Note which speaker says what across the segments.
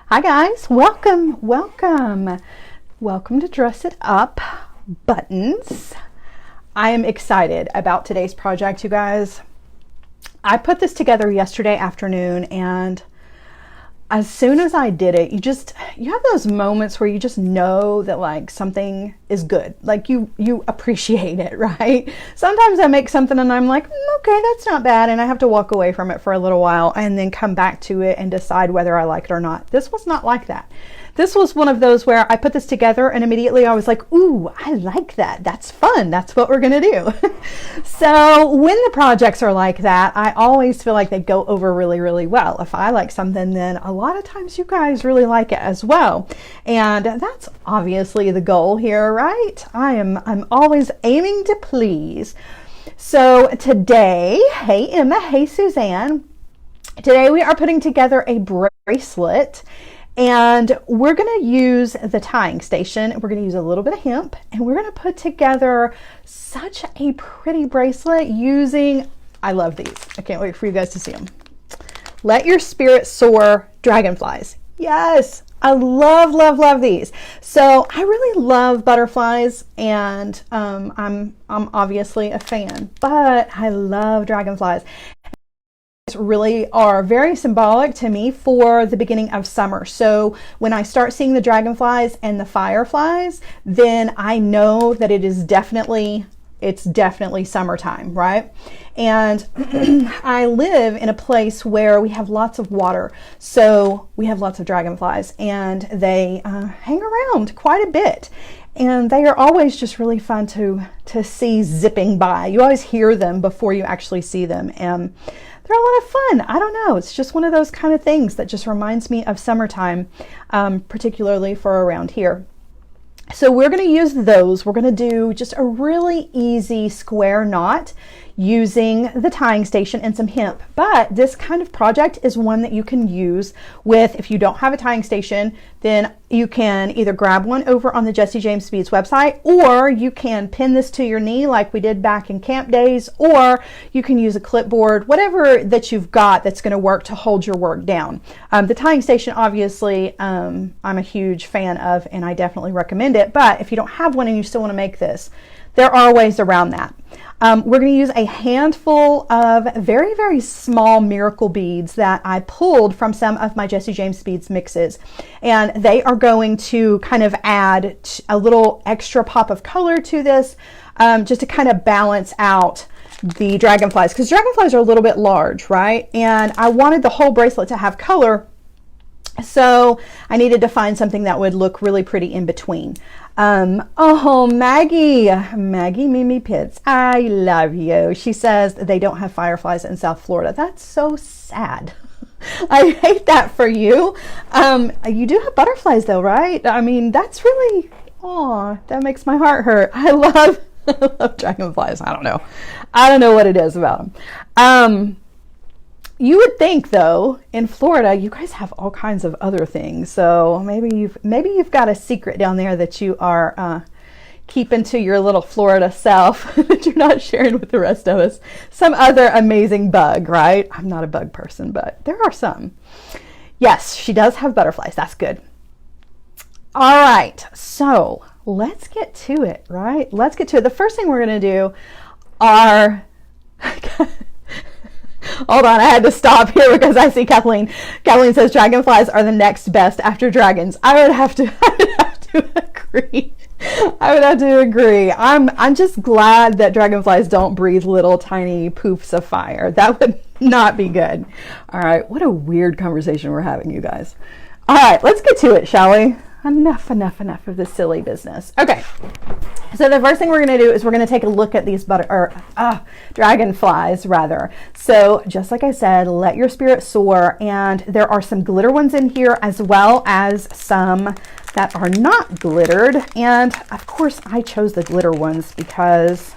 Speaker 1: Hi guys, welcome to Dress It Up Buttons. I am excited about today's project, you guys. I put this together yesterday afternoon, and as soon as I did it, you have those moments where you just know that like something is good, like you appreciate it, right? Sometimes I make something and I'm like, okay, that's not bad, and I have to walk away from it for a little while and then come back to it and decide whether I like it or not. This was not like that. This was one of those where I put this together and immediately I was like, ooh, I like that. That's fun. That's what we're gonna do. So when the projects are like that, I always feel like they go over really, really well. If I like something, then a lot of times you guys really like it as well. And that's obviously the goal here, right? I'm always aiming to please. So today, hey Emma, hey Suzanne, today we are putting together a bracelet. And we're going to use the tying station. We're going to use a little bit of hemp, and we're going to put together such a pretty bracelet using, I love these. I can't wait for you guys to see them. Let Your Spirit Soar dragonflies. Yes, I love these. So I really love butterflies, and I'm obviously a fan, but I love dragonflies. Really are very symbolic to me for the beginning of summer. So when I start seeing the dragonflies and the fireflies, then I know that it's definitely summertime, right? And I live in a place where we have lots of water, so we have lots of dragonflies, and they hang around quite a bit. And they are always just really fun to see zipping by. You always hear them before you actually see them, and they're a lot of fun. I don't know. It's just one of those kind of things that just reminds me of summertime, particularly for around here. So we're going to use those. We're going to do just a really easy square knot using the tying station and some hemp. But this kind of project is one that you can use with, if you don't have a tying station, then you can either grab one over on the Jessie James Beads website, or you can pin this to your knee like we did back in camp days, or you can use a clipboard, whatever that you've got that's going to work to hold your work down. The tying station, obviously, I'm a huge fan of, and I definitely recommend it. But if you don't have one and you still want to make this, there are ways around that. We're going to use a handful of very, very small miracle beads that I pulled from some of my Jessie James Beads mixes. And they are going to kind of add a little extra pop of color to this, just to kind of balance out the dragonflies, because dragonflies are a little bit large, right? And I wanted the whole bracelet to have color, so I needed to find something that would look really pretty in between. Oh, Maggie Mimi Pitts, I love you. She says they don't have fireflies in South Florida. That's so sad. I hate that for you. You do have butterflies though, right? I mean, that's really, oh, that makes my heart hurt. I love dragonflies. I don't know what it is about them. You would think, though, in Florida, you guys have all kinds of other things. So maybe you've got a secret down there that you are keeping to your little Florida self that you're not sharing with the rest of us. Some other amazing bug, right? I'm not a bug person, but there are some. Yes, she does have butterflies. That's good. All right, so let's get to it, right? Let's get to it. The first thing we're going to do are... Hold on, I had to stop here because I see Kathleen. Kathleen says dragonflies are the next best after dragons. I would have to agree. I would have to agree. I'm just glad that dragonflies don't breathe little tiny poofs of fire. That would not be good. All right, what a weird conversation we're having, you guys. All right, let's get to it, shall we? Enough of this silly business. Okay, so the first thing we're going to do is we're going to take a look at these dragonflies, rather. So just like I said, let your spirit soar, and there are some glitter ones in here as well as some that are not glittered. And of course, I chose the glitter ones because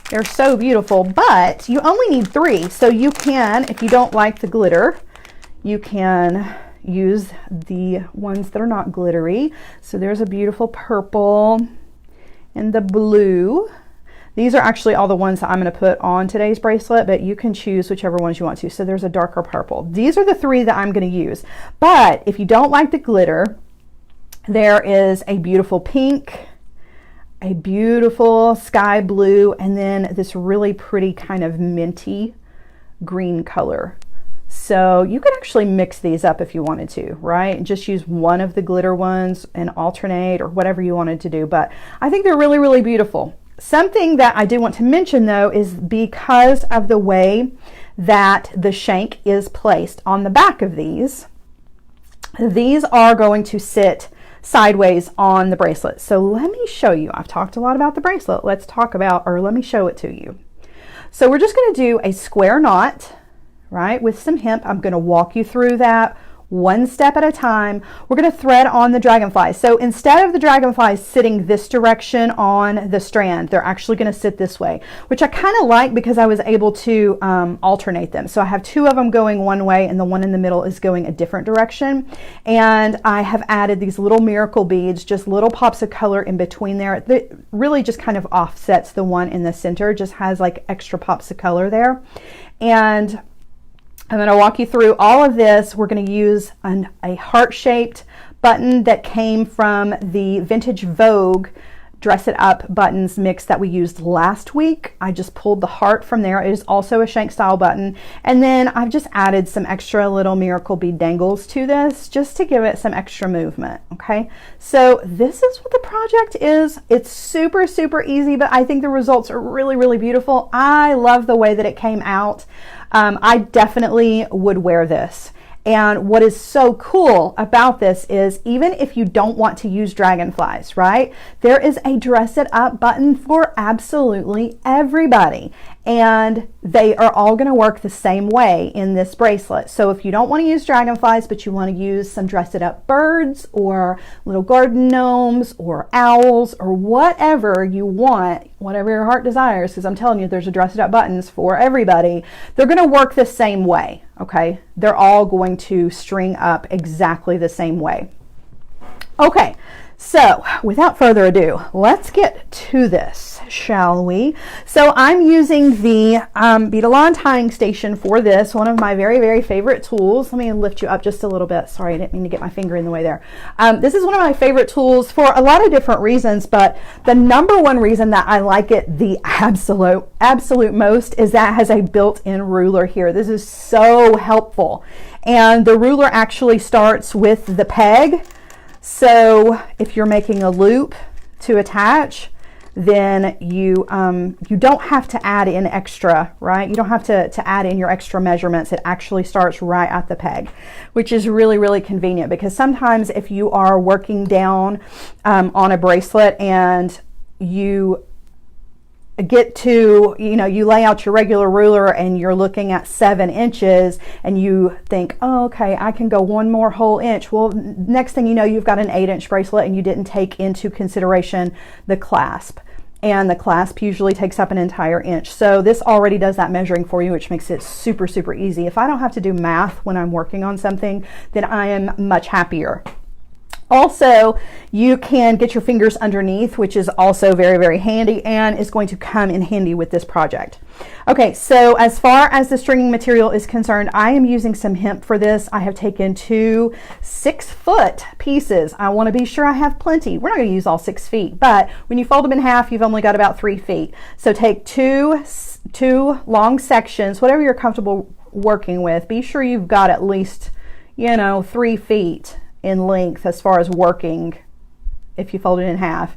Speaker 1: they're so beautiful, but you only need 3. So you can, if you don't like the glitter, you can use the ones that are not glittery. So there's a beautiful purple and the blue. These are actually all the ones that I'm going to put on today's bracelet, but you can choose whichever ones you want to. So there's a darker purple. These are the 3 that I'm going to use. But if you don't like the glitter, there is a beautiful pink, a beautiful sky blue, and then this really pretty kind of minty green color. So you could actually mix these up if you wanted to, right? Just use one of the glitter ones and alternate or whatever you wanted to do. But I think they're really, really beautiful. Something that I do want to mention though is because of the way that the shank is placed on the back of these are going to sit sideways on the bracelet. So let me show you. I've talked a lot about the bracelet. Let me show it to you. So we're just going to do a square knot, right, with some hemp. I'm going to walk you through that one step at a time. We're going to thread on the dragonflies. So instead of the dragonflies sitting this direction on the strand, they're actually going to sit this way, which I kind of like because I was able to alternate them. So I have 2 of them going one way and the one in the middle is going a different direction. And I have added these little miracle beads, just little pops of color in between there. That really just kind of offsets the one in the center, just has like extra pops of color there. And I'm going to walk you through all of this. We're going to use a heart-shaped button that came from the Vintage Vogue Dress It Up buttons mix that we used last week. I just pulled the heart from there. It is also a shank style button. And then I've just added some extra little miracle bead dangles to this just to give it some extra movement. Okay, so this is what the project is. It's super, super easy, but I think the results are really, really beautiful. I love the way that it came out. I definitely would wear this. And what is so cool about this is even if you don't want to use dragonflies, right? There is a dress it up button for absolutely everybody. And they are all going to work the same way in this bracelet. So if you don't want to use dragonflies, but you want to use some dress it up birds or little garden gnomes or owls or whatever you want, whatever your heart desires, because I'm telling you, there's a dress it up buttons for everybody. They're going to work the same way. Okay, they're all going to string up exactly the same way. Okay, so without further ado, let's get to this, shall we? So I'm using the Beadalon tying station for this, one of my very, very favorite tools. Let me lift you up just a little bit. Sorry, I didn't mean to get my finger in the way there. This is one of my favorite tools for a lot of different reasons, but the number one reason that I like it the absolute most is that it has a built-in ruler here. This is so helpful. And the ruler actually starts with the peg. So if you're making a loop to attach, then you don't have to add in extra, right? You don't have to add in your extra measurements. It actually starts right at the peg, which is really, really convenient because sometimes if you are working down on a bracelet and you get to, you lay out your regular ruler and you're looking at 7 inches and you think, oh, okay, I can go one more whole inch. Well, next thing you know, you've got an 8-inch bracelet and you didn't take into consideration the clasp. And the clasp usually takes up an entire inch. So this already does that measuring for you, which makes it super, super easy. If I don't have to do math when I'm working on something, then I am much happier. Also, you can get your fingers underneath, which is also very, very handy and is going to come in handy with this project. Okay, so as far as the stringing material is concerned, I am using some hemp for this. I have taken 2 6-foot pieces. I want to be sure I have plenty. We're not going to use all 6 feet, but when you fold them in half, you've only got about 3 feet. So take two long sections, whatever you're comfortable working with. Be sure you've got at least, 3 feet in length as far as working if you fold it in half.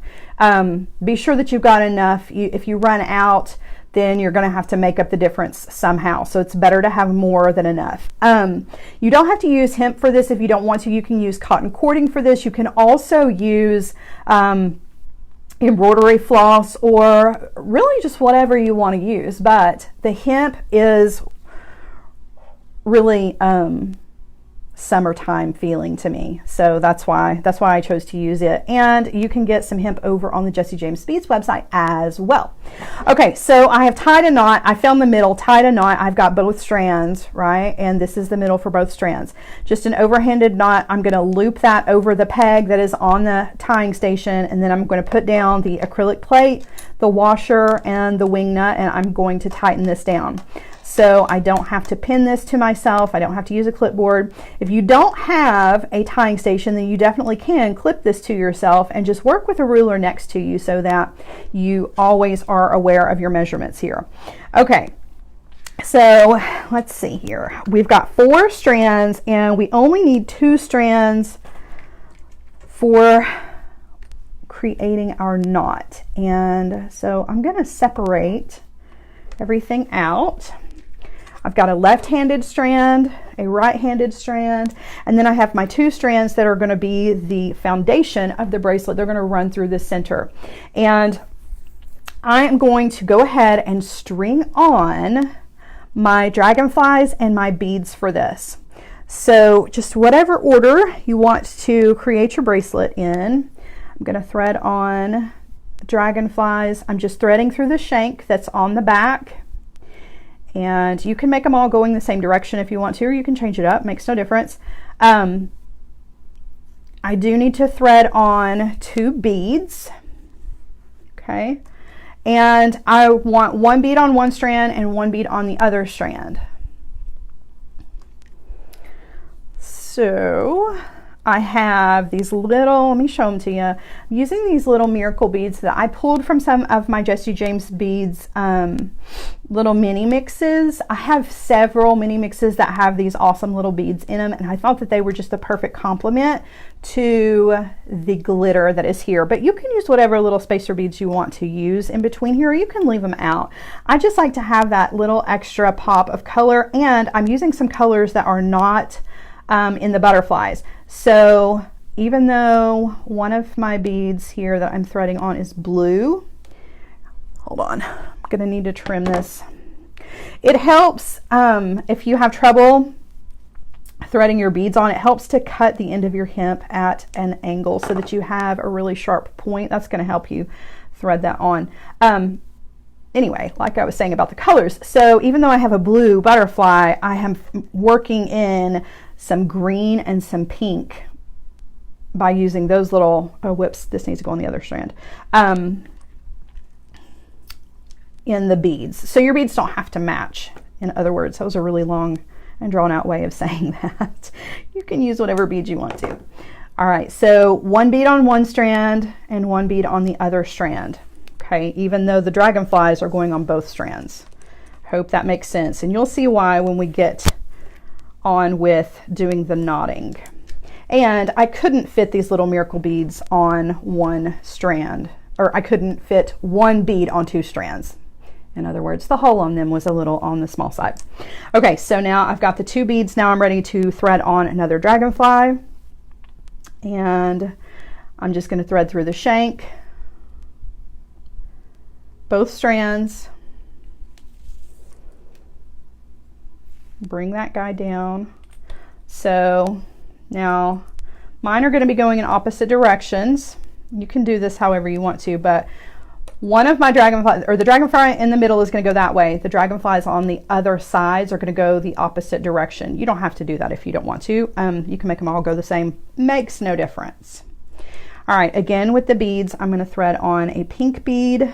Speaker 1: Be sure that you've got enough. If you run out, then you're going to have to make up the difference somehow. So it's better to have more than enough. You don't have to use hemp for this if you don't want to. You can use cotton cording for this. You can also use embroidery floss or really just whatever you want to use. But the hemp is really summertime feeling to me. So that's why I chose to use it. And you can get some hemp over on the Jessie James Beads website as well. Okay, so I have tied a knot. I found the middle, tied a knot. I've got both strands, right? And this is the middle for both strands. Just an overhanded knot. I'm going to loop that over the peg that is on the tying station, and then I'm going to put down the acrylic plate, the washer, and the wing nut, and I'm going to tighten this down. So I don't have to pin this to myself. I don't have to use a clipboard. If you don't have a tying station, then you definitely can clip this to yourself and just work with a ruler next to you so that you always are aware of your measurements here. Okay, so let's see here. We've got 4 strands and we only need 2 strands for creating our knot. And so I'm going to separate everything out. I've got a left-handed strand, a right-handed strand, and then I have my 2 strands that are going to be the foundation of the bracelet. They're going to run through the center. And I am going to go ahead and string on my dragonflies and my beads for this. So just whatever order you want to create your bracelet in, I'm going to thread on dragonflies. I'm just threading through the shank that's on the back. And you can make them all going the same direction if you want to, or you can change it up, makes no difference. I do need to thread on 2 beads, okay? And I want 1 bead on one strand and 1 bead on the other strand. So I have these little, let me show them to you. I'm using these little miracle beads that I pulled from some of my Jessie James Beads little mini mixes. I have several mini mixes that have these awesome little beads in them, and I thought that they were just the perfect complement to the glitter that is here. But you can use whatever little spacer beads you want to use in between here, or you can leave them out. I just like to have that little extra pop of color, and I'm using some colors that are not in the butterflies. So even though one of my beads here that I'm threading on is blue, hold on, I'm gonna need to trim this. It helps if you have trouble threading your beads on, it helps to cut the end of your hemp at an angle so that you have a really sharp point. That's gonna help you thread that on. Anyway, like I was saying about the colors, so even though I have a blue butterfly, I am working in some green and some pink by using those little, oh whoops, this needs to go on the other strand, in the beads. So your beads don't have to match. In other words, that was a really long and drawn out way of saying that. You can use whatever beads you want to. All right, so 1 bead on one strand and 1 bead on the other strand. Okay, even though the dragonflies are going on both strands. Hope that makes sense. And you'll see why when we get on with doing the knotting. And I couldn't fit these little miracle beads on one strand, or I couldn't fit 1 bead on 2 strands. In other words, the hole on them was a little on the small side. Okay, so now I've got the 2 beads. Now I'm ready to thread on another dragonfly. And I'm just going to thread through the shank, both strands, bring that guy down. So now mine are going to be going in opposite directions. You can do this however you want to, but one of my dragonflies, or the dragonfly in the middle, is going to go that way. The dragonflies on the other sides are going to go the opposite direction. You don't have to do that if you don't want to. You can make them all go the same. Makes no difference. All right, again with the beads, I'm going to thread on a pink bead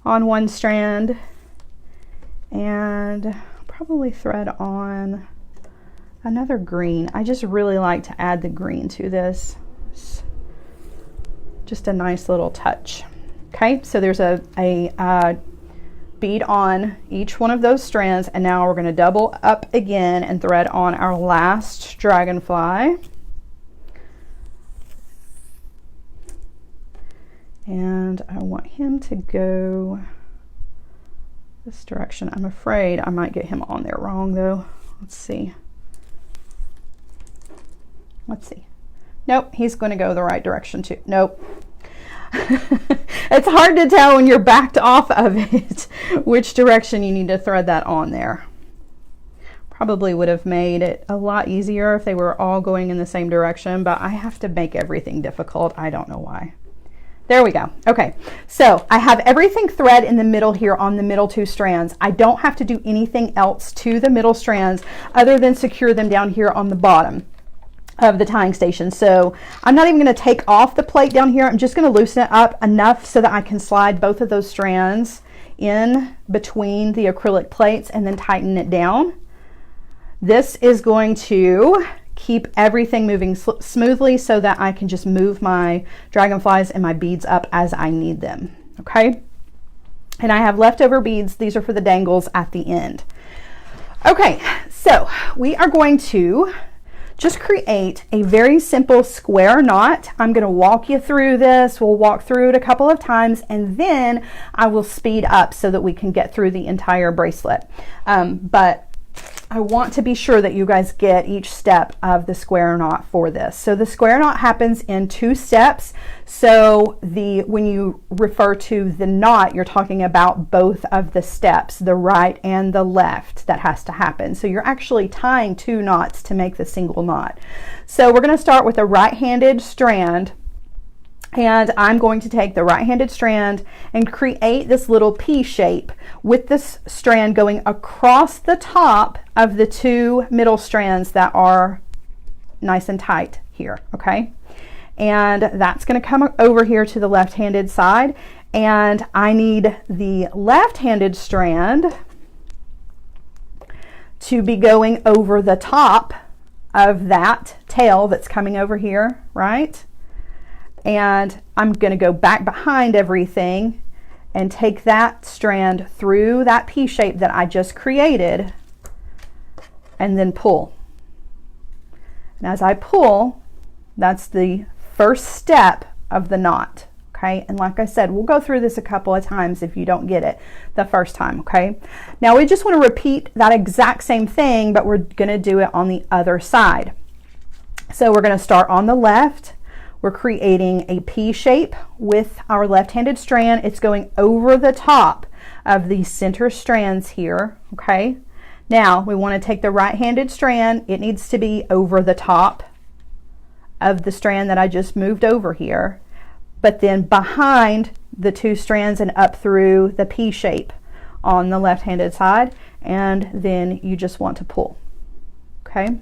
Speaker 1: on one strand, and probably thread on another green. I just really like to add the green to this. It's just a nice little touch. Okay, so there's a bead on each one of those strands, and now we're going to double up again and thread on our last dragonfly. And I want him to go this direction. I'm afraid I might get him on there wrong though. Let's see. Let's see. Nope, he's going to go the right direction too. Nope. It's hard to tell when you're backed off of it which direction you need to thread that on there. Probably would have made it a lot easier if they were all going in the same direction, but I have to make everything difficult. I don't know why. There we go. Okay, so I have everything thread in the middle here on the middle 2 strands. I don't have to do anything else to the middle strands other than secure them down here on the bottom of the tying station. So I'm not even going to take off the plate down here. I'm just going to loosen it up enough so that I can slide both of those strands in between the acrylic plates and then tighten it down. This is going to keep everything moving smoothly so that I can just move my dragonflies and my beads up as I need them. Okay, and I have leftover beads. These are for the dangles at the end. Okay, so we are going to just create a very simple square knot. I'm going to walk you through this. We'll walk through it a couple of times and then I will speed up so that we can get through the entire bracelet. But I want to be sure that you guys get each step of the square knot for this. So the square knot happens in 2 steps. So when you refer to the knot, you're talking about both of the steps, the right and the left, that has to happen. So you're actually tying 2 knots to make the single knot. So we're going to start with a right-handed strand. And I'm going to take the right-handed strand and create this little P shape with this strand going across the top of the 2 middle strands that are nice and tight here, okay? And that's going to come over here to the left-handed side. And I need the left-handed strand to be going over the top of that tail that's coming over here, right? And I'm going to go back behind everything and take that strand through that P shape that I just created and then pull. And as I pull, that's the first step of the knot. Okay, and like I said, we'll go through this a couple of times if you don't get it the first time. Okay, now we just want to repeat that exact same thing, but we're going to do it on the other side. So we're going to start on the left. We're creating a P shape with our left-handed strand. It's going over the top of the center strands here, okay? Now, we want to take the right-handed strand. It needs to be over the top of the strand that I just moved over here, but then behind the 2 strands and up through the P shape on the left-handed side, and then you just want to pull, okay?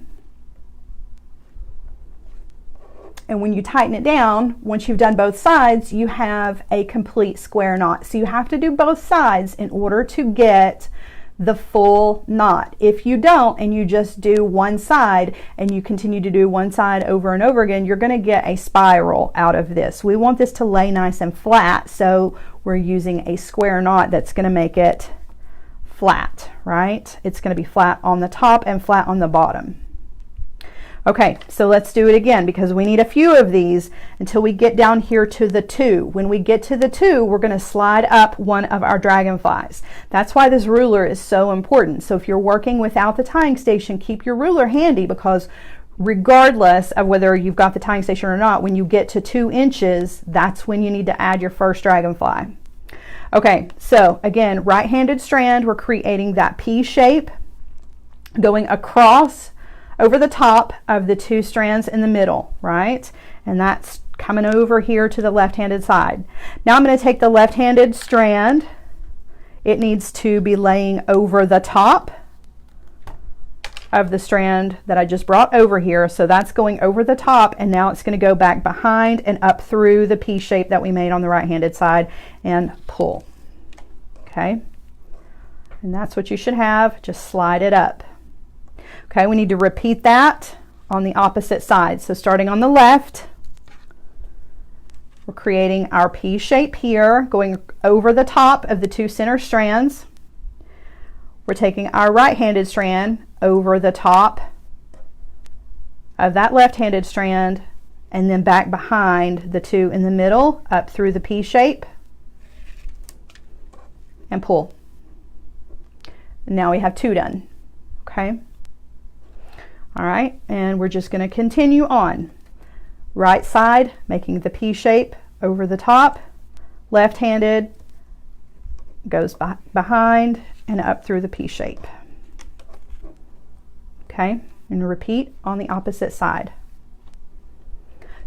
Speaker 1: And when you tighten it down, once you've done both sides, you have a complete square knot. So you have to do both sides in order to get the full knot. If you don't, and you just do one side, and you continue to do one side over and over again, you're going to get a spiral out of this. We want this to lay nice and flat, so we're using a square knot that's going to make it flat, right? It's going to be flat on the top and flat on the bottom. Okay, so let's do it again because we need a few of these until we get down here to the 2. When we get to the 2, we're going to slide up one of our dragonflies. That's why this ruler is so important. So if you're working without the tying station, keep your ruler handy, because regardless of whether you've got the tying station or not, when you get to 2 inches, that's when you need to add your first dragonfly. Okay, so again, right-handed strand, we're creating that P shape going across over the top of the 2 strands in the middle, right? And that's coming over here to the left-handed side. Now I'm going to take the left-handed strand. It needs to be laying over the top of the strand that I just brought over here. So that's going over the top, and now it's going to go back behind and up through the P shape that we made on the right-handed side and pull. Okay? And that's what you should have. Just slide it up. Okay, we need to repeat that on the opposite side. So starting on the left, we're creating our P shape here, going over the top of the 2 center strands. We're taking our right-handed strand over the top of that left-handed strand and then back behind the 2 in the middle, up through the P shape, and pull. And now we have 2 done. Okay. All right, and we're just going to continue on. Right side, making the P shape over the top. Left-handed goes behind and up through the P shape. Okay, and repeat on the opposite side.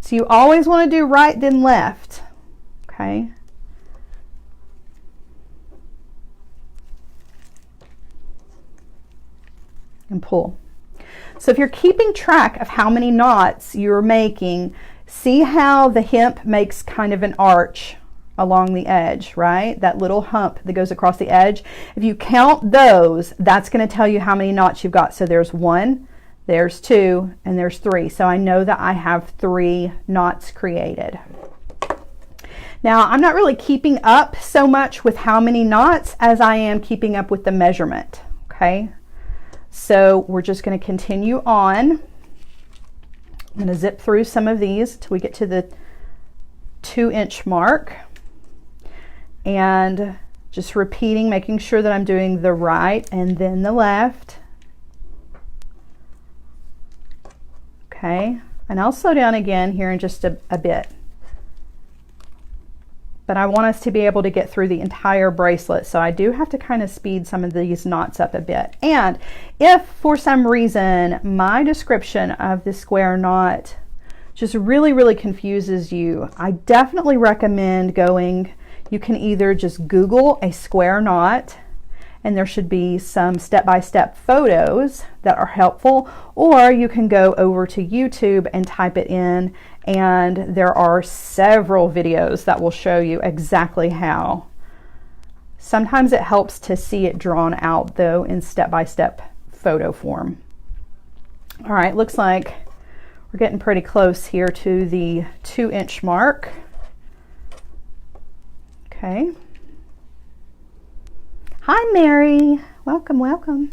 Speaker 1: So you always want to do right then left, okay? And pull. So if you're keeping track of how many knots you're making, see how the hemp makes kind of an arch along the edge, right? That little hump that goes across the edge. If you count those, that's going to tell you how many knots you've got. So there's 1, there's 2, and there's 3. So I know that I have 3 knots created. Now, I'm not really keeping up so much with how many knots as I am keeping up with the measurement, okay? So we're just going to continue on. I'm going to zip through some of these till we get to the 2-inch mark. And just repeating, making sure that I'm doing the right and then the left. Okay, and I'll slow down again here in just a bit. But I want us to be able to get through the entire bracelet, so I do have to kind of speed some of these knots up a bit. And if for some reason my description of the square knot just really confuses you, I definitely recommend going, you can either just Google a square knot, and there should be some step-by-step photos that are helpful, or you can go over to YouTube and type it in, and there are several videos that will show you exactly how. Sometimes it helps to see it drawn out though in step-by-step photo form. All right, looks like we're getting pretty close here to the 2-inch mark. Okay. Hi, Mary. Welcome, welcome.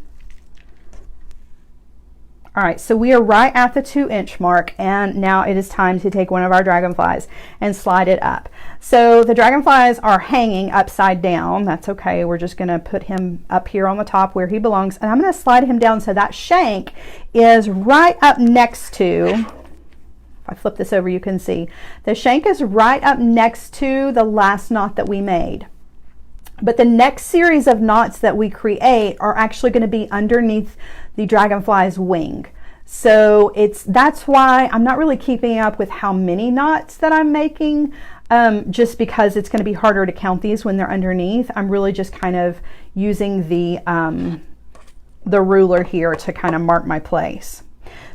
Speaker 1: All right, so we are right at the 2-inch mark, and now it is time to take one of our dragonflies and slide it up. So the dragonflies are hanging upside down. That's okay. We're just going to put him up here on the top where he belongs, and I'm going to slide him down so that shank is right up next to, if I flip this over, you can see the shank is right up next to the last knot that we made. But the next series of knots that we create are actually going to be underneath the dragonfly's wing. So that's why I'm not really keeping up with how many knots that I'm making, just because it's going to be harder to count these when they're underneath. I'm really just kind of using the ruler here to kind of mark my place.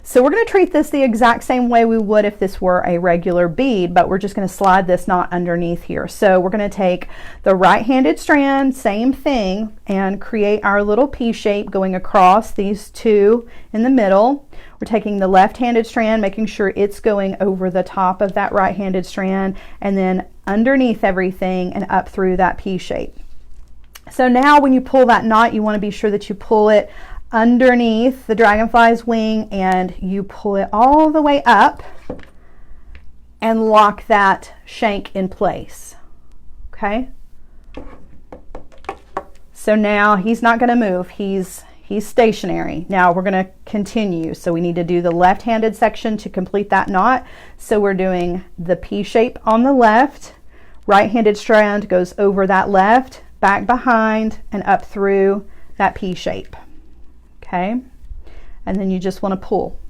Speaker 1: So we're going to treat this the exact same way we would if this were a regular bead, but we're just going to slide this knot underneath here. So we're going to take the right-handed strand, same thing, and create our little P shape going across these two in the middle. We're taking the left-handed strand, making sure it's going over the top of that right-handed strand, and then underneath everything and up through that P shape. So now when you pull that knot, you want to be sure that you pull it underneath the dragonfly's wing and you pull it all the way up and lock that shank in place. Okay, so now he's not going to move, he's stationary. Now we're going to continue, so we need to do the left-handed section to complete that knot. So we're doing the P shape on the left, right-handed strand goes over that left, back behind and up through that P shape. Okay, and then you just want to pull.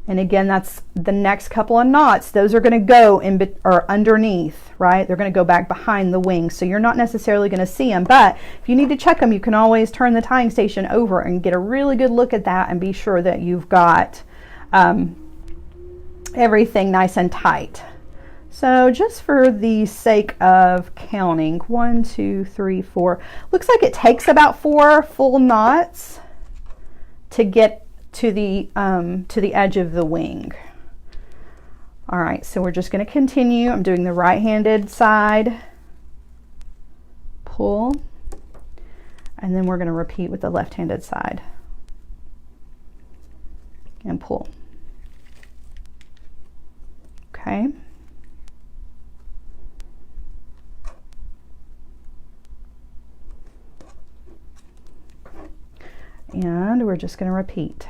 Speaker 1: And again, that's the next couple of knots. Those are going to go or underneath, right? They're going to go back behind the wing. So you're not necessarily going to see them, but if you need to check them, you can always turn the tying station over and get a really good look at that and be sure that you've got everything nice and tight. So just for the sake of counting, 1, 2, 3, 4, looks like it takes about 4 full knots to get to the edge of the wing. All right, so we're just going to continue. I'm doing the right-handed side, pull, and then we're going to repeat with the left-handed side and pull. Okay. And we're just going to repeat.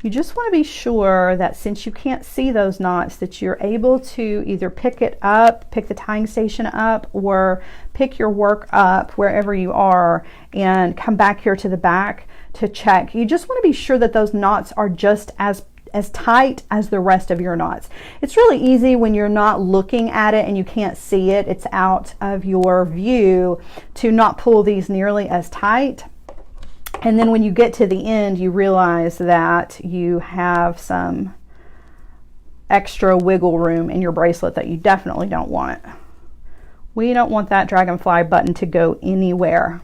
Speaker 1: you just want to be sure that since you can't see those knots, that you're able to either pick it up, pick the tying station up, or pick your work up wherever you are and come back here to the back to check. You just want to be sure that those knots are just as tight as the rest of your knots. It's really easy when you're not looking at it and you can't see it, it's out of your view, to not pull these nearly as tight. And then when you get to the end, you realize that you have some extra wiggle room in your bracelet that you definitely don't want. We don't want that dragonfly button to go anywhere.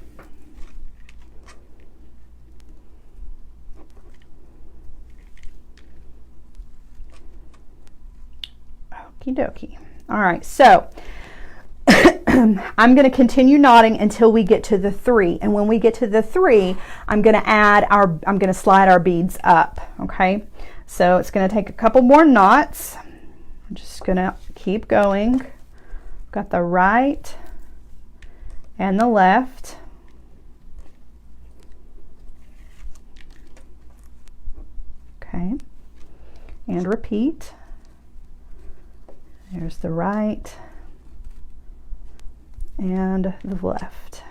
Speaker 1: Okie dokie. All right, so I'm going to continue knotting until we get to the 3, and when we get to the 3, I'm going to slide our beads up. Okay, so it's going to take a couple more knots. I'm just going to keep going. Got the right and the left. Okay, and repeat. There's the right and the left.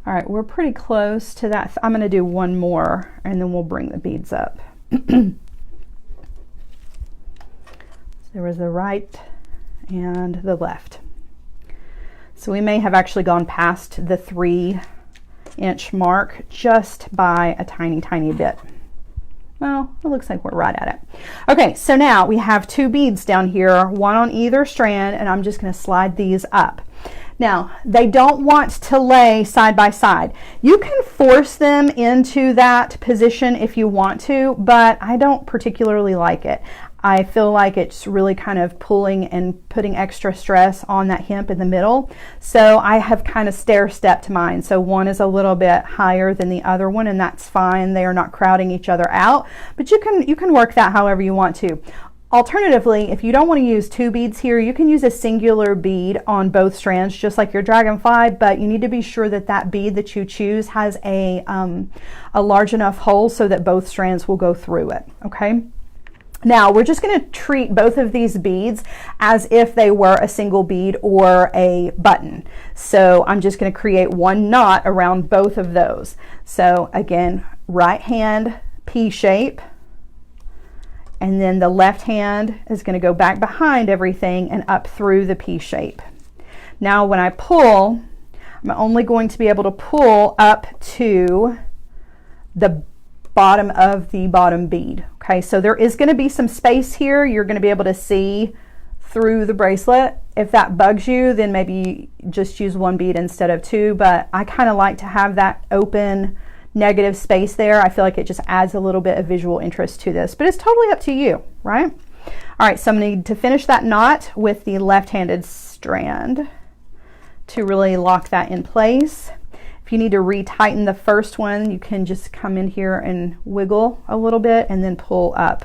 Speaker 1: All right, we're pretty close to that. I'm going to do one more and then we'll bring the beads up. So there was the right and the left. So we may have actually gone past the 3-inch mark just by a tiny bit. Well, it looks like we're right at it. Okay, so now we have 2 beads down here, one on either strand, and I'm just going to slide these up. Now, they don't want to lay side by side. You can force them into that position if you want to, but I don't particularly like it. I feel like it's really kind of pulling and putting extra stress on that hemp in the middle. So I have kind of stair-stepped mine. So one is a little bit higher than the other one, and that's fine. They are not crowding each other out, but you can work that however you want to. Alternatively, if you don't want to use 2 beads here, you can use a singular bead on both strands, just like your dragonfly, but you need to be sure that that bead that you choose has a large enough hole so that both strands will go through it, okay? Now, we're just going to treat both of these beads as if they were a single bead or a button. So I'm just going to create one knot around both of those. So again, right hand P shape, and then the left hand is going to go back behind everything and up through the P shape. Now when I pull, I'm only going to be able to pull up to the bottom of the bottom bead. Okay, so there is going to be some space here. You're going to be able to see through the bracelet. If that bugs you, then maybe just use 1 bead instead of 2, but I kind of like to have that open negative space there. I feel like it just adds a little bit of visual interest to this, but it's totally up to you, right? All right, so I'm going to need to finish that knot with the left-handed strand to really lock that in place. If you need to retighten the first one, you can just come in here and wiggle a little bit and then pull up.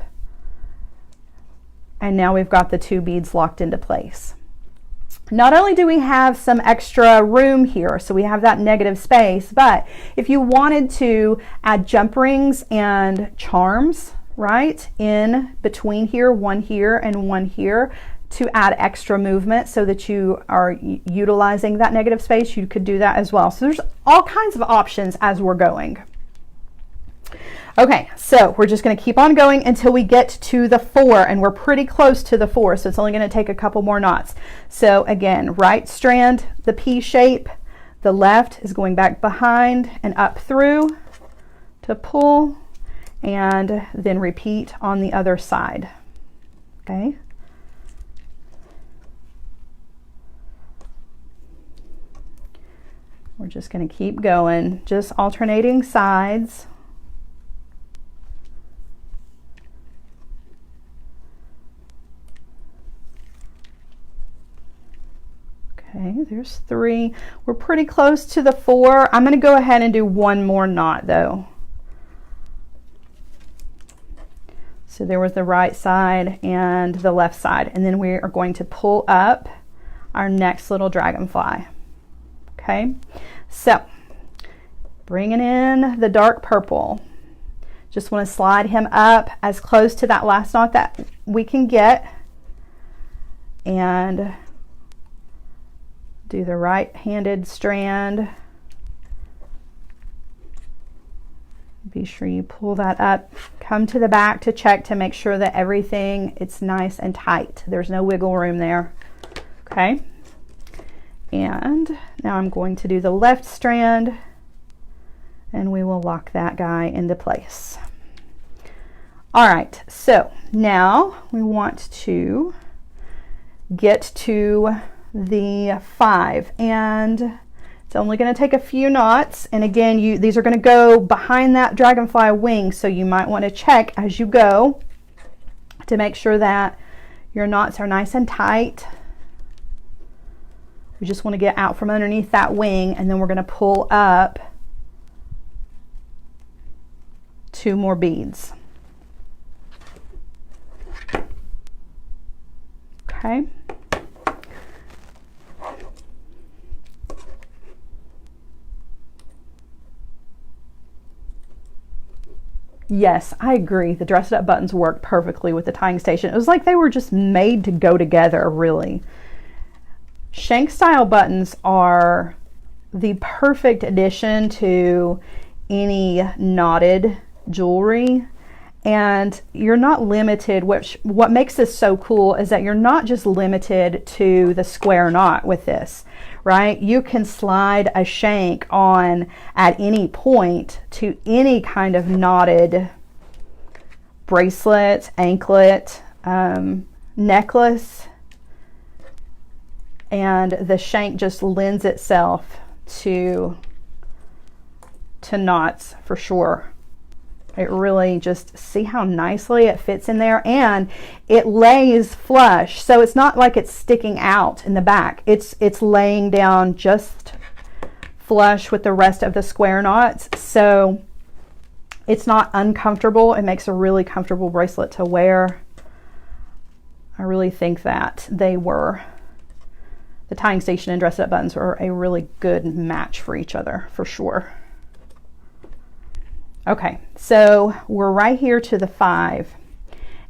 Speaker 1: And now we've got the 2 beads locked into place. Not only do we have some extra room here, so we have that negative space, but if you wanted to add jump rings and charms, right, in between here, one here and one here, to add extra movement so that you are utilizing that negative space, you could do that as well. So there's all kinds of options as we're going. Okay, so we're just going to keep on going until we get to the 4, and we're pretty close to the 4, so it's only going to take a couple more knots. So again, right strand, the P shape, the left is going back behind and up through to pull, and then repeat on the other side. Okay. We're just going to keep going, just alternating sides. Okay, there's 3. We're pretty close to the 4. I'm going to go ahead and do 1 more knot though. So there was the right side and the left side, and then we are going to pull up our next little dragonfly. Okay, so bringing in the dark purple. Just want to slide him up as close to that last knot that we can get, and do the right-handed strand. Be sure you pull that up, come to the back to check to make sure that everything, it's nice and tight. There's no wiggle room there. Okay, and now I'm going to do the left strand, and we will lock that guy into place. All right, so now we want to get to the 5, and it's only going to take a few knots. And again, these are going to go behind that dragonfly wing, so you might want to check as you go to make sure that your knots are nice and tight. We just want to get out from underneath that wing, and then we're going to pull up 2 more beads. Okay. Yes, I agree. The dressed up buttons work perfectly with the tying station. It was like they were just made to go together, really. Shank style buttons are the perfect addition to any knotted jewelry, and you're not limited. What makes this so cool is that you're not just limited to the square knot with this, right? You can slide a shank on at any point to any kind of knotted bracelet, anklet, necklace, and the shank just lends itself to knots for sure. It really, just see how nicely it fits in there, and it lays flush, so it's not like it's sticking out in the back. It's laying down just flush with the rest of the square knots, so it's not uncomfortable. It makes a really comfortable bracelet to wear. I really think that the tying station and dressed up buttons were a really good match for each other, for sure. Okay, so we're right here to the 5,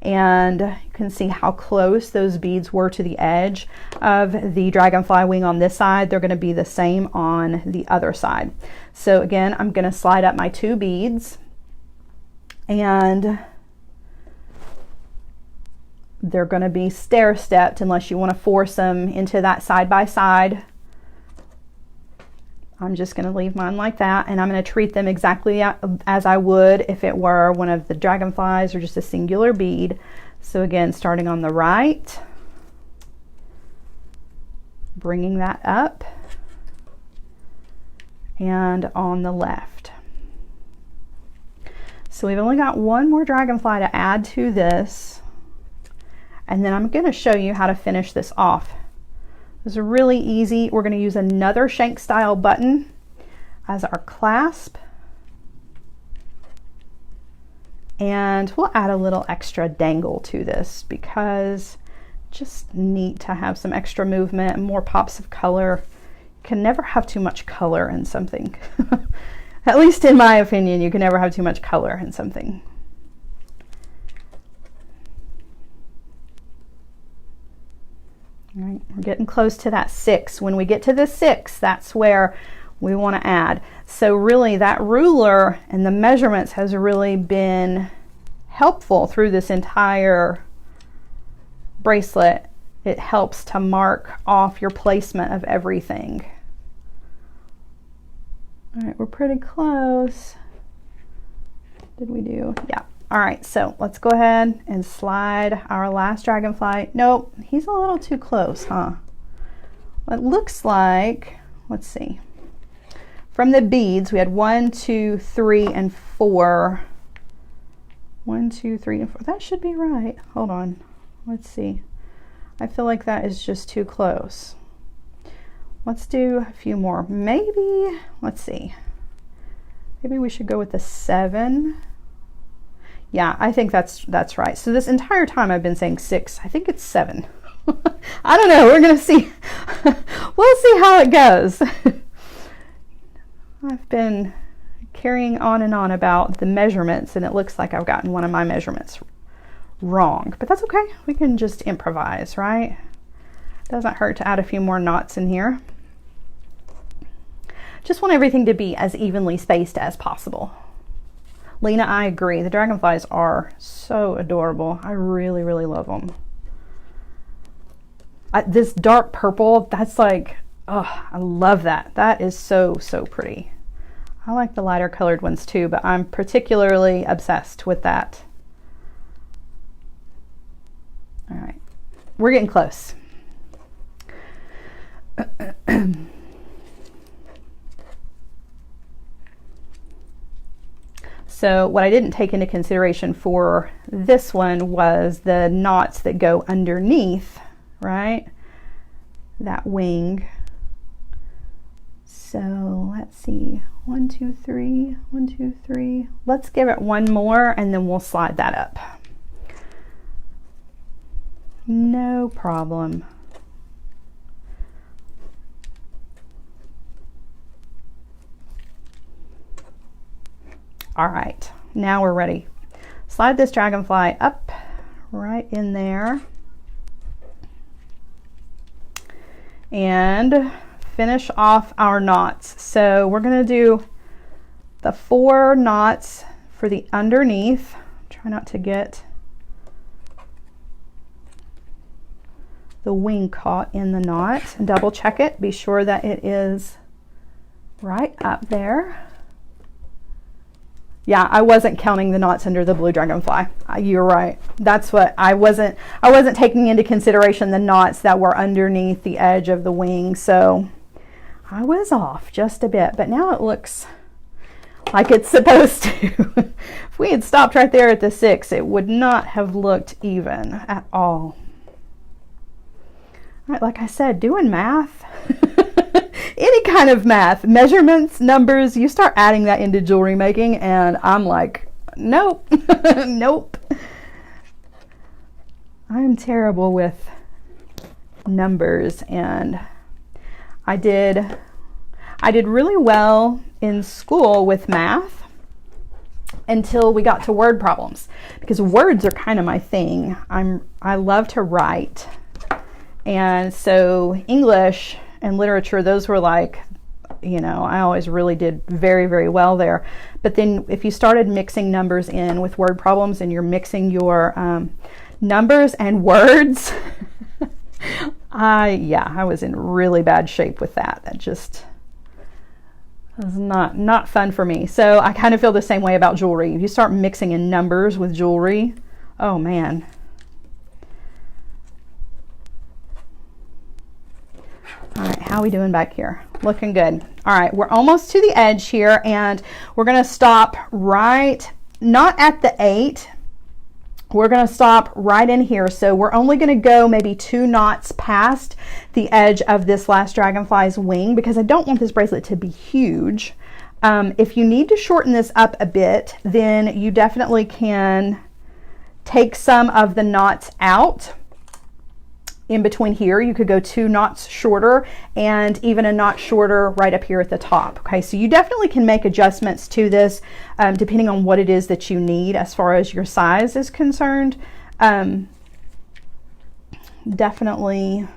Speaker 1: and you can see how close those beads were to the edge of the dragonfly wing on this side. They're going to be the same on the other side. So again, I'm going to slide up my 2 beads, and they're going to be stair-stepped unless you want to force them into that side by side. I'm just going to leave mine like that, and I'm going to treat them exactly as I would if it were one of the dragonflies or just a singular bead. So again, starting on the right, bringing that up, and on the left. So we've only got 1 more dragonfly to add to this, and then I'm going to show you how to finish this off. This is really easy. We're going to use another shank style button as our clasp, and we'll add a little extra dangle to this because just neat to have some extra movement and more pops of color. You can never have too much color in something. At least in my opinion, you can never have too much color in something. All right, we're getting close to that 6. When we get to the 6, that's where we want to add. So really that ruler and the measurements has really been helpful through this entire bracelet. It helps to mark off your placement of everything. All right, we're pretty close. Did we do? Yeah. All right, so let's go ahead and slide our last dragonfly. Nope, he's a little too close, huh? It looks like, let's see. From the beads, we had 1, 2, 3, and 4. 1, 2, 3, and 4. That should be right. Hold on. Let's see. I feel like that is just too close. Let's do a few more. Maybe, let's see. Maybe we should go with the 7. Yeah, I think that's right. So this entire time I've been saying 6. I think it's 7. I don't know. We're going to see. We'll see how it goes. I've been carrying on and on about the measurements, and it looks like I've gotten one of my measurements wrong, but that's okay. We can just improvise, right? Doesn't hurt to add a few more knots in here. Just want everything to be as evenly spaced as possible. Lena, I agree. The dragonflies are so adorable. I really, really love them. This dark purple, that's like, oh, I love that. That is so, so pretty. I like the lighter colored ones too, but I'm particularly obsessed with that. All right, we're getting close. So what I didn't take into consideration for this one was the knots that go underneath, right? That wing. So let's see, 1, 2, 3, 1, 2, 3. Let's give it one more and then we'll slide that up. No problem. All right, now we're ready. Slide this dragonfly up right in there and finish off our knots. So we're going to do the 4 knots for the underneath. Try not to get the wing caught in the knot, and double check it. Be sure that it is right up there. Yeah, I wasn't counting the knots under the blue dragonfly. You're right. That's what I wasn't taking into consideration, the knots that were underneath the edge of the wing. So I was off just a bit, but now it looks like it's supposed to. If we had stopped right there at the 6, it would not have looked even at all. All right, like I said, doing math. Any kind of math, measurements, numbers, you start adding that into jewelry making and I'm like, nope, nope. I'm terrible with numbers, and I did really well in school with math until we got to word problems, because words are kind of my thing. I love to write, and so English and literature, those were like, you know, I always really did very, very well there. But then if you started mixing numbers in with word problems and you're mixing your numbers and words, I was in really bad shape with that. That just was not fun for me. So I kind of feel the same way about jewelry. If you start mixing in numbers with jewelry, oh man. All right, how are we doing back here? Looking good. All right, we're almost to the edge here, and we're gonna stop right, not at the 8, we're gonna stop right in here. So we're only gonna go maybe 2 knots past the edge of this last dragonfly's wing, because I don't want this bracelet to be huge. If you need to shorten this up a bit, then you definitely can take some of the knots out. In between here, you could go 2 knots shorter, and even a knot shorter right up here at the top. Okay, so you definitely can make adjustments to this depending on what it is that you need as far as your size is concerned. Definitely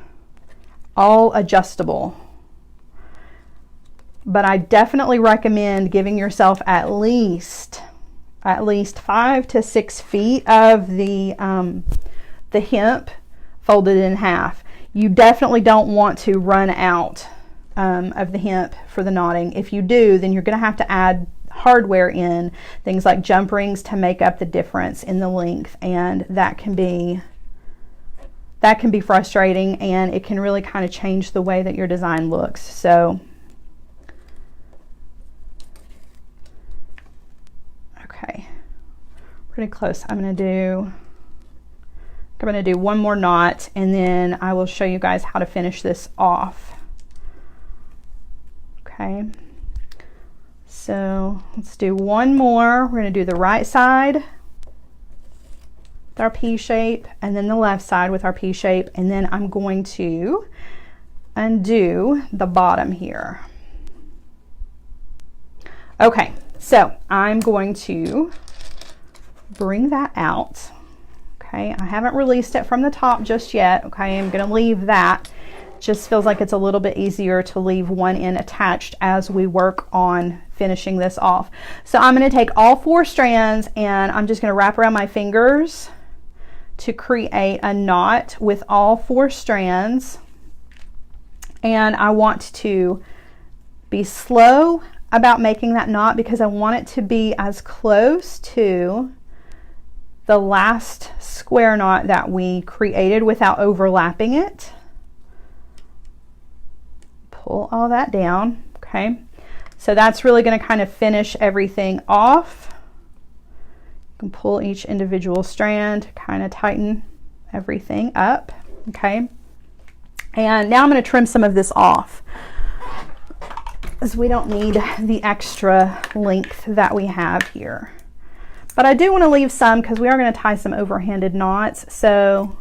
Speaker 1: all adjustable. But I definitely recommend giving yourself at least 5 to 6 feet of the hemp folded in half. You definitely don't want to run out of the hemp for the knotting. If you do, then you're going to have to add hardware in, things like jump rings, to make up the difference in the length, and that can be frustrating, and it can really kind of change the way that your design looks. So okay, pretty close. I'm going to do one more knot, and then I will show you guys how to finish this off. Okay, so let's do one more. We're going to do the right side with our P shape, and then the left side with our P shape, and then I'm going to undo the bottom here. Okay, so I'm going to bring that out. Okay, I haven't released it from the top just yet. Okay, I'm going to leave that. Just feels like it's a little bit easier to leave one end attached as we work on finishing this off. So I'm going to take all 4 strands and I'm just going to wrap around my fingers to create a knot with all 4 strands. And I want to be slow about making that knot because I want it to be as close to the last square knot that we created without overlapping it. Pull all that down. Okay, so that's really going to kind of finish everything off. You can pull each individual strand, kind of tighten everything up. Okay, and now I'm going to trim some of this off as we don't need the extra length that we have here. But I do want to leave some because we are going to tie some overhanded knots. So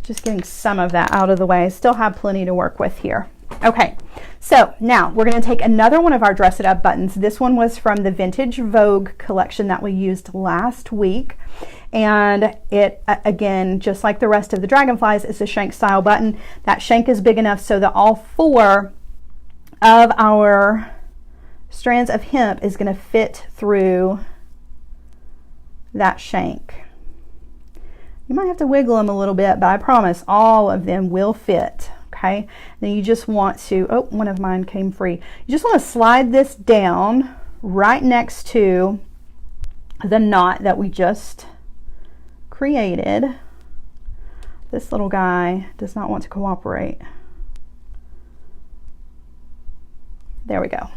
Speaker 1: just getting some of that out of the way. Still have plenty to work with here. Okay, so now we're going to take another one of our Dress It Up buttons. This one was from the Vintage Vogue collection that we used last week. And it, again, just like the rest of the dragonflies, is a shank style button. That shank is big enough so that all 4 of our strands of hemp is going to fit through that shank. You might have to wiggle them a little bit, but I promise all of them will fit. Okay, then you just want to, oh, one of mine came free. You just want to slide this down right next to the knot that we just created. This little guy does not want to cooperate. There we go.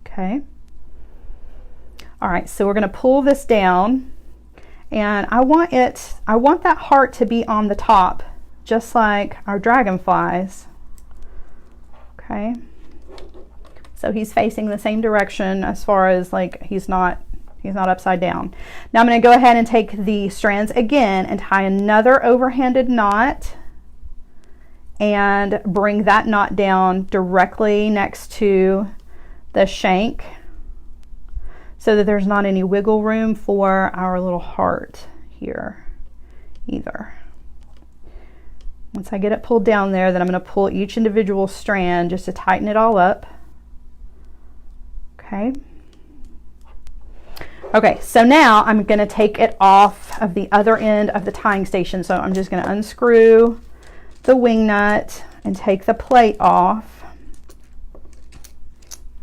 Speaker 1: Okay. All right, so we're going to pull this down, and I want that heart to be on the top, just like our dragonflies. Okay. So he's facing the same direction as far as like he's not upside down. Now I'm going to go ahead and take the strands again and tie another overhanded knot and bring that knot down directly next to the shank so that there's not any wiggle room for our little heart here either. Once I get it pulled down there, then I'm going to pull each individual strand just to tighten it all up. Okay. Okay, so now I'm going to take it off of the other end of the tying station. So I'm just going to unscrew the wing nut and take the plate off.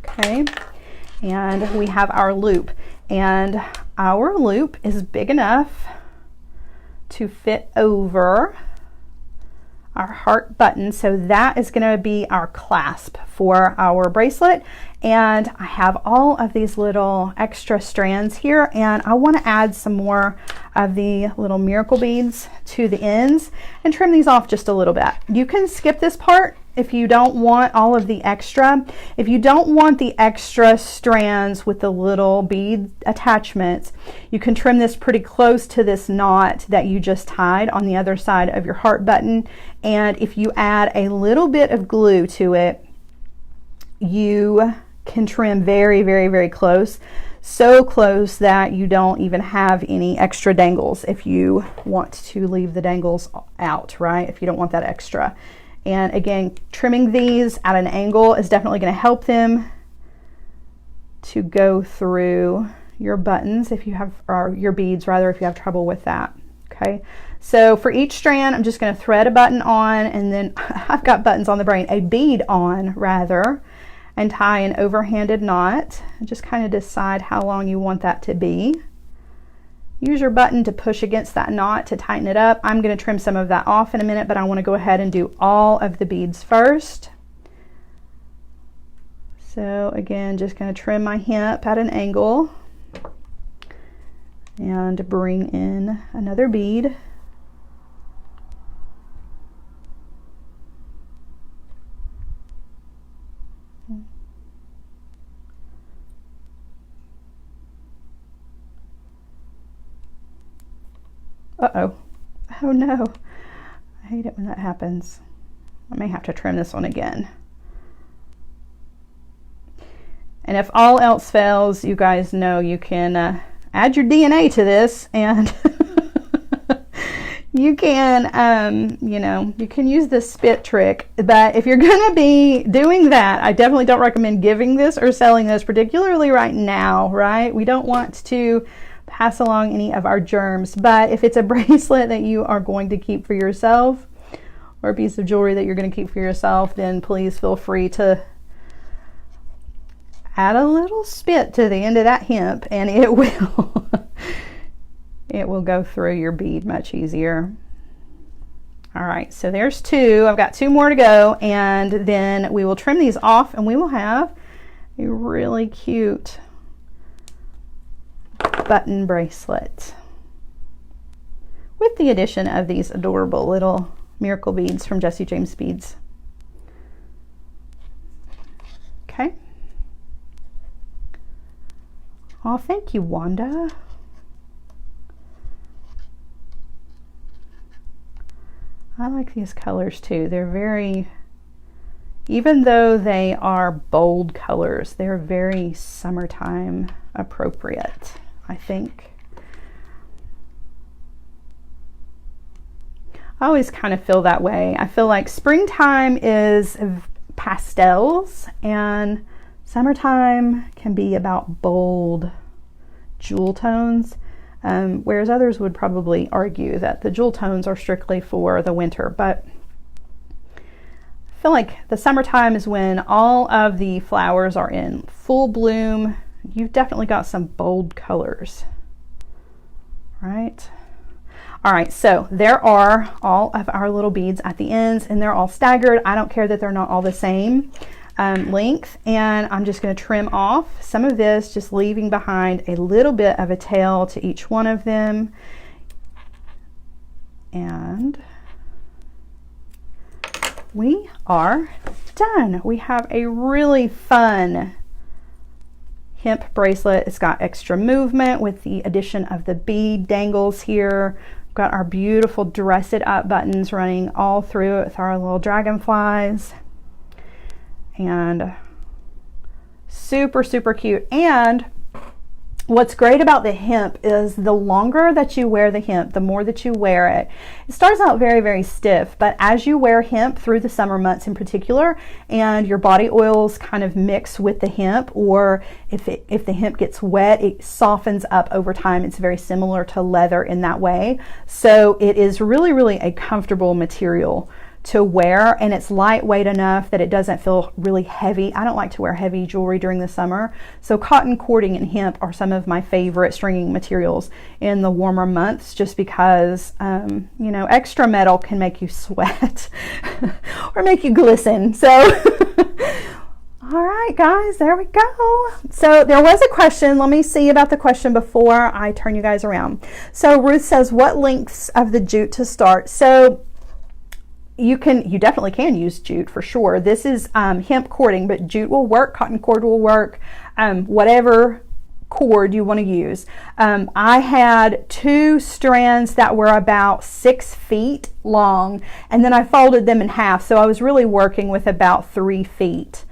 Speaker 1: Okay, and we have our loop, and our loop is big enough to fit over our heart button, so that is going to be our clasp for our bracelet. And I have all of these little extra strands here, and I want to add some more of the little miracle beads to the ends and trim these off just a little bit. You can skip this part if you don't want all of the extra. If you don't want the extra strands with the little bead attachments, you can trim this pretty close to this knot that you just tied on the other side of your heart button. And if you add a little bit of glue to it, you can trim very, very, very close. So close that you don't even have any extra dangles if you want to leave the dangles out, right? If you don't want that extra. And again, trimming these at an angle is definitely going to help them to go through your buttons if you have, or your beads rather, if you have trouble with that. Okay, so for each strand, I'm just going to thread a button on, and then I've got buttons on the brain, a bead on rather, and tie an overhanded knot. And just kind of decide how long you want that to be. Use your button to push against that knot to tighten it up. I'm going to trim some of that off in a minute, but I want to go ahead and do all of the beads first. So again, just going to trim my hemp at an angle and bring in another bead. Uh-oh. Oh no. I hate it when that happens. I may have to trim this one again. And if all else fails, you guys know you can add your DNA to this, and you can, you know, you can use this spit trick. But if you're going to be doing that, I definitely don't recommend giving this or selling this, particularly right now, right? We don't want to pass along any of our germs. But if it's a bracelet that you are going to keep for yourself, or a piece of jewelry that you're going to keep for yourself, then please feel free to add a little spit to the end of that hemp, and it will it will go through your bead much easier. All right, so there's 2. I've got 2 more to go, and then we will trim these off, and we will have a really cute button bracelet with the addition of these adorable little miracle beads from Jesse James Beads. Okay. Oh, thank you, Wanda. I like these colors too. They're very, even though they are bold colors, they're very summertime appropriate, I think. I always kind of feel that way. I feel like springtime is pastels and summertime can be about bold jewel tones, whereas others would probably argue that the jewel tones are strictly for the winter. But I feel like the summertime is when all of the flowers are in full bloom. You've definitely got some bold colors, right? All right, so there are all of our little beads at the ends, and they're all staggered. I don't care that they're not all the same length, and I'm just going to trim off some of this, just leaving behind a little bit of a tail to each one of them. And we are done. We have a really fun hemp bracelet. It's got extra movement with the addition of the bead dangles here. We've got our beautiful dress it up buttons running all through it with our little dragonflies. And super, super cute. And what's great about the hemp is the longer that you wear the hemp, the more that you wear it. It starts out very, very stiff, but as you wear hemp through the summer months in particular, and your body oils kind of mix with the hemp, or if the hemp gets wet, it softens up over time. It's very similar to leather in that way. So it is really, really a comfortable material to wear, and it's lightweight enough that it doesn't feel really heavy. I don't like to wear heavy jewelry during the summer, so cotton cording and hemp are some of my favorite stringing materials in the warmer months, just because you know, extra metal can make you sweat or make you glisten. So all right, guys, there we go. So there was a question. Let me see about the question before I turn you guys around. So Ruth says, what lengths of the jute to start? So you definitely can use jute for sure. This is hemp cording, but jute will work, cotton cord will work, whatever cord you want to use. I had 2 strands that were about 6 feet long, and then I folded them in half. So I was really working with about 3 feet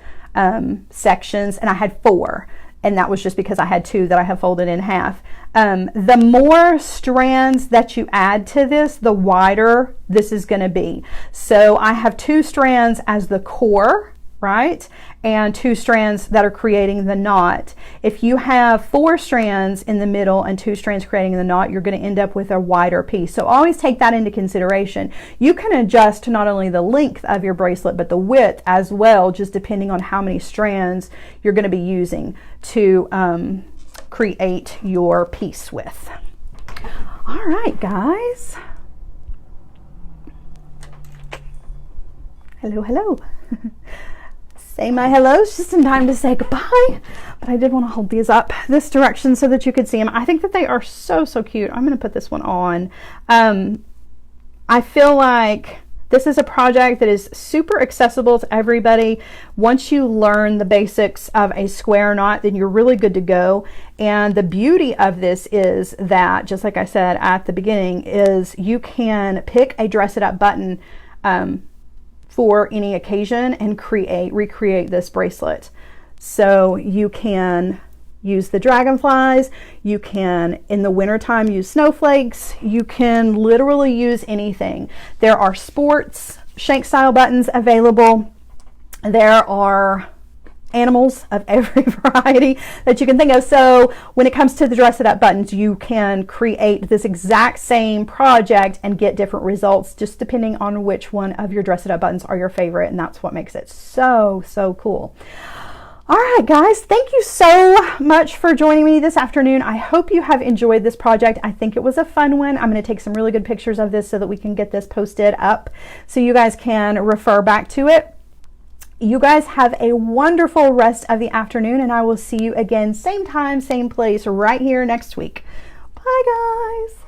Speaker 1: sections, and I had 4. And that was just because I had 2 that I have folded in half. The more strands that you add to this, the wider this is going to be. So I have 2 strands as the core, right? And 2 strands that are creating the knot. If you have 4 strands in the middle and 2 strands creating the knot, you're going to end up with a wider piece. So always take that into consideration. You can adjust not only the length of your bracelet, but the width as well, just depending on how many strands you're going to be using to create your piece with. All right, guys. Hello, hello. Say my hellos just in time to say goodbye, but I did want to hold these up this direction so that you could see them. I think that they are so, so cute. I'm going to put this one on. I feel like this is a project that is super accessible to everybody. Once you learn the basics of a square knot, then you're really good to go. And the beauty of this is that, just like I said at the beginning, is you can pick a dress it up button for any occasion and recreate this bracelet. So you can use the dragonflies, you can in the wintertime use snowflakes, you can literally use anything. There are sports shank style buttons available. There are animals of every variety that you can think of. So when it comes to the dress it up buttons, you can create this exact same project and get different results just depending on which one of your dress it up buttons are your favorite, and that's what makes it so cool. All right, guys, thank you so much for joining me this afternoon. I hope you have enjoyed this project. I think it was a fun one. I'm going to take some really good pictures of this so that we can get this posted up so you guys can refer back to it. You guys have a wonderful rest of the afternoon, and I will see you again, same time, same place, right here next week. Bye, guys.